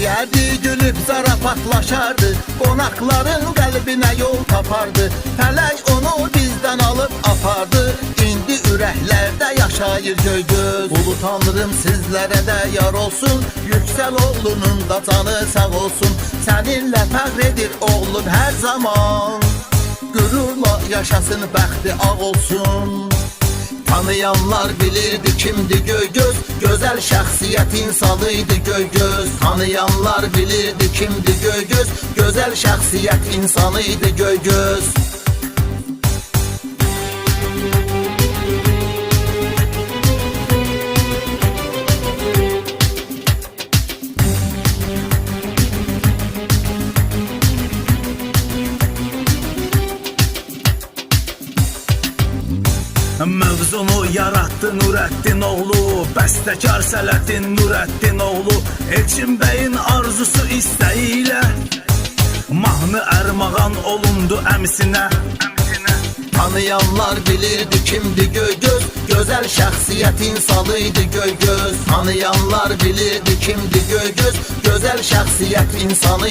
eləyərdi, gülüb zarafatlaşardı, qonaqların qəlbinə yol tapardı. Fələk onu bizdən alıb apardı, indi ürəklərdə yaşayır Göygöz. Ulu Tanrım sizlərə də yar olsun, Yüksel oğlunun da canı sağ olsun. Səninlə fəxr edir oğlum hər zaman, qürurla yaşasın, bəxti ağ olsun. Tanıyanlar bilirdi kimdi Göygöz, gözəl şəxsiyyət insanıydı Göygöz. Tanıyanlar bilirdi kimdi Göygöz, gözəl şəxsiyyət insanıydı Göygöz. Mövzunu yarattı Nurəddin oğlu, bəstəkar Sələddin Nurəddin oğlu. Elçin bəyin arzusu istəyilə mahnı ərmağan olundu əmisinə. Tanıyanlar bilirdi kimdi Göygöz, gözəl şəxsiyyət insanıydı Göygöz. Tanıyanlar bilirdi kimdi Göygöz, gözəl şəxsiyyət insanıydı.